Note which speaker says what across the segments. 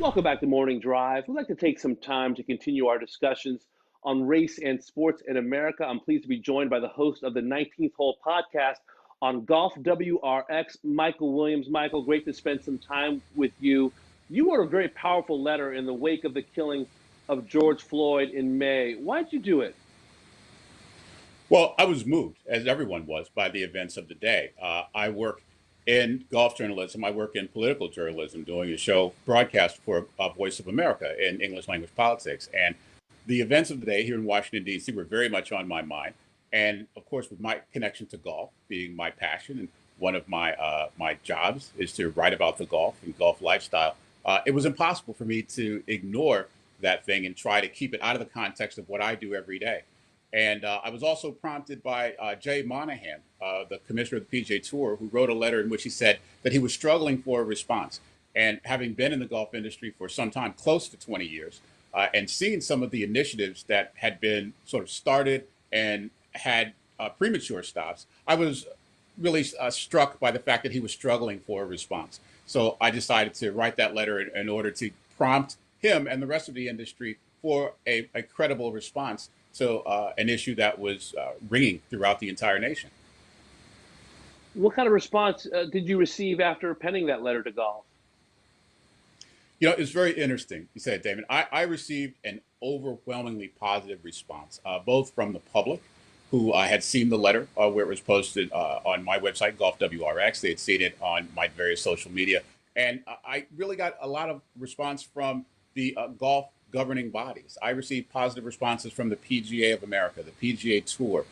Speaker 1: Welcome back to Morning Drive. We'd like to take some time to continue our discussions on race and sports in America. I'm pleased to be joined by the host of the 19th Hole podcast on Golf WRX, Michael Williams. Michael, great to spend some time with you. You wrote a very powerful letter in the wake of the killing of George Floyd in May. Why'd you do it?
Speaker 2: Well, I was moved, as everyone was, by the events of the day. I work in golf journalism. I work in political journalism, doing a show broadcast for Voice of America in English language politics. And the events of the day here in Washington, D.C. were very much on my mind. And of course, with my connection to golf being my passion, and one of my jobs is to write about the golf and golf lifestyle, it was impossible for me to ignore that thing and try to keep it out of the context of what I do every day. And I was also prompted by Jay Monahan, the commissioner of the PGA Tour, who wrote a letter in which he said that he was struggling for a response. And having been in the golf industry for some time, close to 20 years, and seeing some of the initiatives that had been sort of started and had premature stops, I was really struck by the fact that he was struggling for a response. So I decided to write that letter in order to prompt him and the rest of the industry for a credible response to an issue that was ringing throughout the entire nation.
Speaker 1: What kind of response did you receive after penning that letter to golf?
Speaker 2: You know, it's very interesting. You said, Damon, I received an overwhelmingly positive response, both from the public, who had seen the letter where it was posted on my website, Golf WRX. They had seen it on my various social media. And I really got a lot of response from the golf governing bodies. I received positive responses from the PGA of America, the PGA Tour,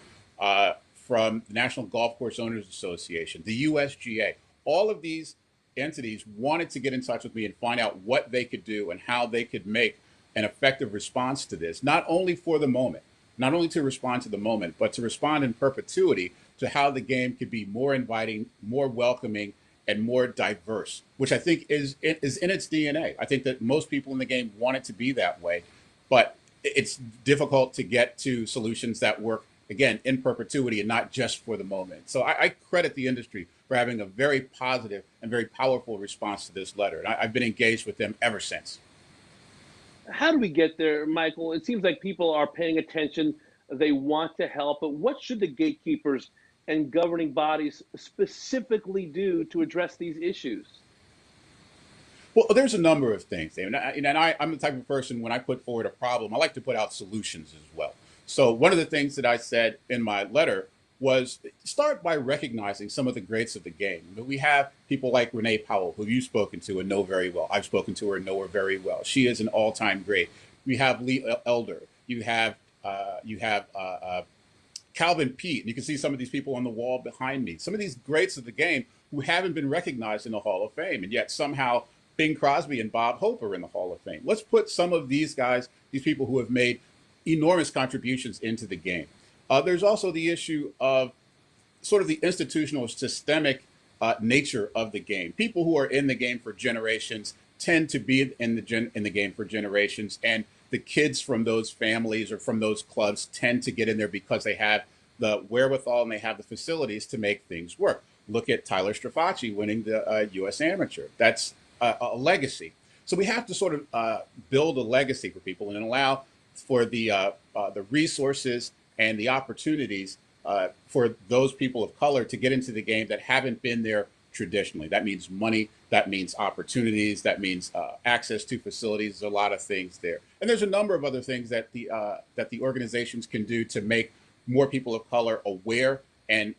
Speaker 2: from the National Golf Course Owners Association, the USGA. All of these entities wanted to get in touch with me and find out what they could do and how they could make an effective response to this, not only for the moment, not only to respond to the moment, but to respond in perpetuity to how the game could be more inviting, more welcoming, and more diverse, which I think is in its DNA. I think that most people in the game want it to be that way, but it's difficult to get to solutions that work, again, in perpetuity and not just for the moment. So I credit the industry for having a very positive and very powerful response to this letter. And I've been engaged with them ever since.
Speaker 1: How do we get there, Michael? It seems like people are paying attention. They want to help, but what should the gatekeepers and governing bodies specifically do to address these issues?
Speaker 2: Well, there's a number of things, David. I'm the type of person, when I put forward a problem, I like to put out solutions as well. So one of the things that I said in my letter was start by recognizing some of the greats of the game. But we have people like Renee Powell, who you've spoken to and know very well. I've spoken to her and know her very well. She is an all-time great. We have Lee Elder. You have Calvin Pete. And you can see some of these people on the wall behind me. Some of these greats of the game who haven't been recognized in the Hall of Fame, and yet somehow Bing Crosby and Bob Hope are in the Hall of Fame. Let's put some of these guys, these people who have made enormous contributions into the game. There's also the issue of sort of the institutional systemic nature of the game. People who are in the game for generations tend to be in the game for generations, and the kids from those families or from those clubs tend to get in there because they have the wherewithal and they have the facilities to make things work. Look at Tyler Strafacci winning the U.S. Amateur. That's a legacy. So we have to sort of build a legacy for people and allow for the resources and the opportunities for those people of color to get into the game that haven't been there traditionally. That means money, that means opportunities, that means access to facilities. There's a lot of things there, and there's a number of other things that the organizations can do to make more people of color aware and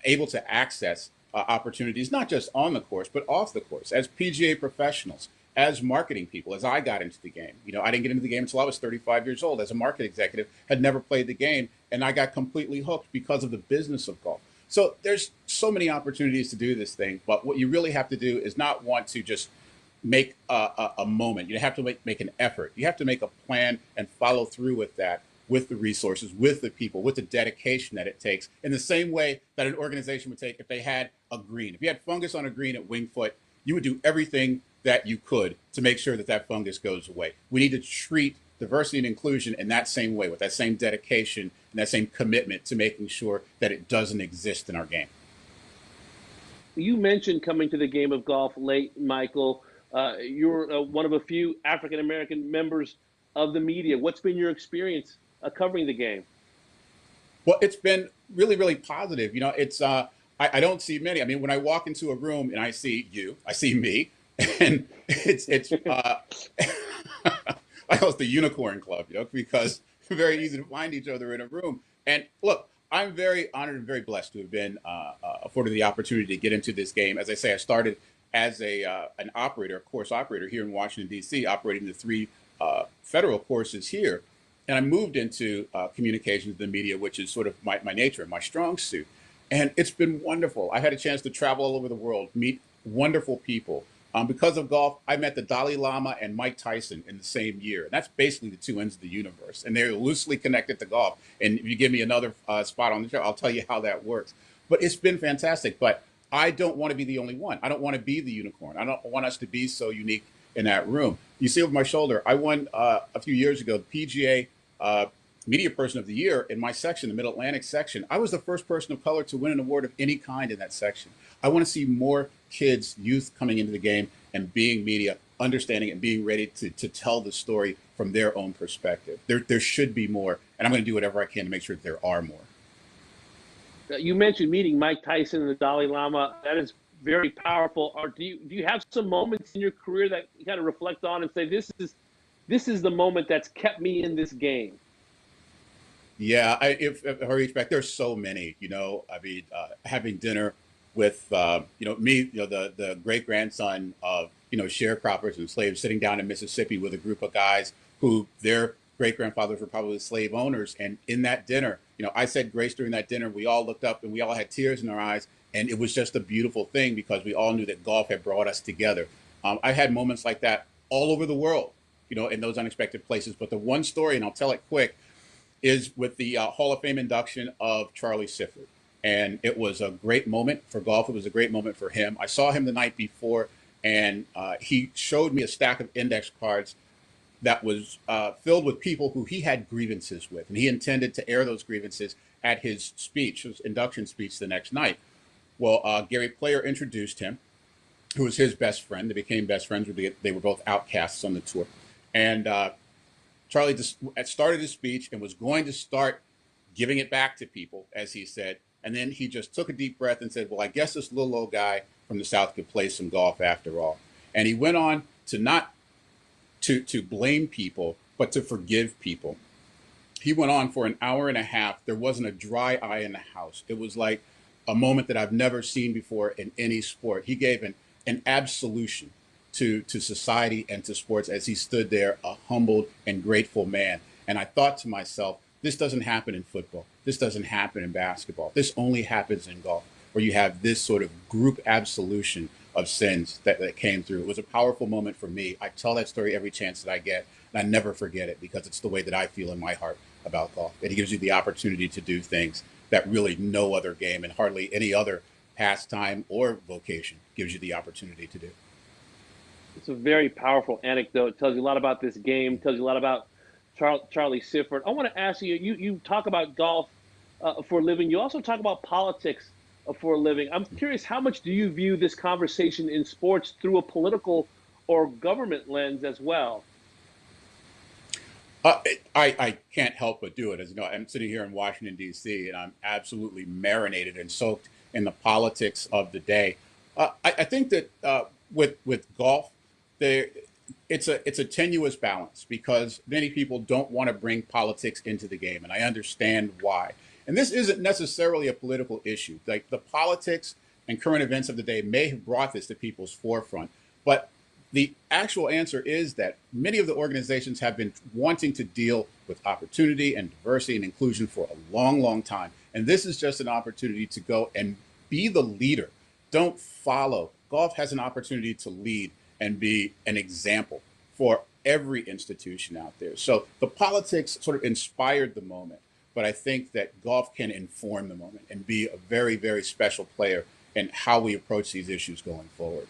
Speaker 2: able to access opportunities, not just on the course, but off the course, as PGA professionals, as marketing people. As I got into the game, I didn't get into the game until I was 35 years old. As a market executive, had never played the game, and I got completely hooked because of the business of golf. So there's so many opportunities to do this thing, but what you really have to do is not want to just make a moment. You have to make an effort. You have to make a plan and follow through with that, with the resources, with the people, with the dedication that it takes, in the same way that an organization would take if they had a green. If you had fungus on a green at Wingfoot, you would do everything that you could to make sure that that fungus goes away. We need to treat diversity and inclusion in that same way, with that same dedication and that same commitment to making sure that it doesn't exist in our game.
Speaker 1: You mentioned coming to the game of golf late, Michael. You're one of a few African American members of the media. What's been your experience covering the game?
Speaker 2: Well, it's been really, really positive. It's I don't see many. I mean, when I walk into a room and I see you, I see me, and it's I call it the unicorn club, because it's very easy to find each other in a room. And look, I'm very honored and very blessed to have been afforded the opportunity to get into this game. As I say, I started as an operator, a course operator here in Washington D.C., operating the three federal courses here. And I moved into communications and the media, which is sort of my nature, my strong suit. And it's been wonderful. I had a chance to travel all over the world, meet wonderful people. Because of golf, I met the Dalai Lama and Mike Tyson in the same year. And that's basically the two ends of the universe. And they're loosely connected to golf. And if you give me another spot on the show, I'll tell you how that works. But it's been fantastic. But I don't want to be the only one. I don't want to be the unicorn. I don't want us to be so unique in that room. You see over my shoulder, I won a few years ago the PGA Media Person of the Year in my section, the Mid Atlantic section. I was the first person of color to win an award of any kind in that section. I want to see more kids, youth coming into the game and being media, understanding and being ready to tell the story from their own perspective. There should be more, and I'm going to do whatever I can to make sure that there are more.
Speaker 1: You mentioned meeting Mike Tyson and the Dalai Lama. That is very powerful. Or do you have some moments in your career that you kind of reflect on and say this is the moment that's kept me in this game?
Speaker 2: Yeah, if I reach back, there's so many. I mean, having dinner with me, the great grandson of sharecroppers and slaves, sitting down in Mississippi with a group of guys who their great grandfathers were probably slave owners, and in that dinner, I said grace during that dinner. We all looked up and we all had tears in our eyes, and it was just a beautiful thing because we all knew that golf had brought us together. I've had moments like that all over the world, in those unexpected places. But the one story, and I'll tell it quick, is with the Hall of Fame induction of Charlie Sifford. And it was a great moment for golf. It was a great moment for him. I saw him the night before, and he showed me a stack of index cards that was filled with people who he had grievances with. And he intended to air those grievances at his speech, his induction speech the next night. Well, Gary Player introduced him, who was his best friend. They became best friends. They were both outcasts on the tour. And Charlie just started his speech and was going to start giving it back to people, as he said. And then he just took a deep breath and said, well, I guess this little old guy from the South could play some golf after all. And he went on to not to blame people, but to forgive people. He went on for an hour and a half. There wasn't a dry eye in the house. It was like a moment that I've never seen before in any sport. He gave an absolution to society and to sports as he stood there, a humbled and grateful man. And I thought to myself, this doesn't happen in football. This doesn't happen in basketball. This only happens in golf, where you have this sort of group absolution of sins that came through. It was a powerful moment for me. I tell that story every chance that I get, and I never forget it because it's the way that I feel in my heart about golf. It gives you the opportunity to do things that really no other game and hardly any other pastime or vocation gives you the opportunity to do.
Speaker 1: It's a very powerful anecdote. It tells you a lot about this game. Tells you a lot about Charlie Sifford. I want to ask you. You talk about golf for a living. You also talk about politics for a living. I'm curious, how much do you view this conversation in sports through a political or government lens as well?
Speaker 2: I can't help but do it. As you know, I'm sitting here in Washington D.C. and I'm absolutely marinated and soaked in the politics of the day. I think that with golf, there it's a tenuous balance because many people don't want to bring politics into the game, and I understand why. And this isn't necessarily a political issue. Like the politics and current events of the day may have brought this to people's forefront, but the actual answer is that many of the organizations have been wanting to deal with opportunity and diversity and inclusion for a long, long time. And this is just an opportunity to go and be the leader. Don't follow. Golf has an opportunity to lead and be an example for every institution out there. So the politics sort of inspired the moment, but I think that golf can inform the moment and be a very, very special player in how we approach these issues going forward.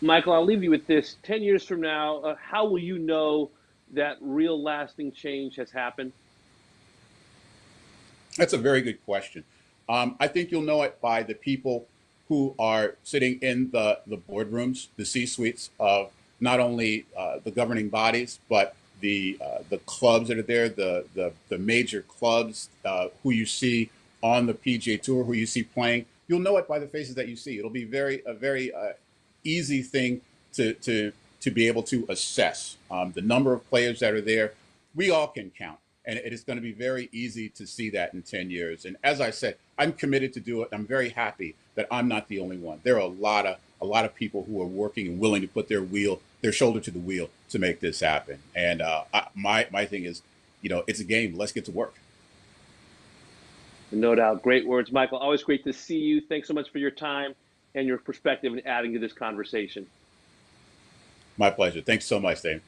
Speaker 1: Michael, I'll leave you with this. 10 years from now, how will you know that real lasting change has happened?
Speaker 2: That's a very good question. I think you'll know it by the people who are sitting in the boardrooms, the C-suites of not only the governing bodies, but the clubs that are there, the major clubs who you see on the PGA Tour, who you see playing. You'll know it by the faces that you see. It'll be a very easy thing to be able to assess the number of players that are there. We all can count, and it is going to be very easy to see that in 10 years. And as I said, I'm committed to do it. I'm very happy that I'm not the only one. There are a lot of people who are working and willing to put their shoulder to the wheel to make this happen. And my thing is, it's a game. Let's get to work.
Speaker 1: No doubt. Great words, Michael. Always great to see you. Thanks so much for your time and your perspective and adding to this conversation.
Speaker 2: My pleasure. Thanks so much, Dave.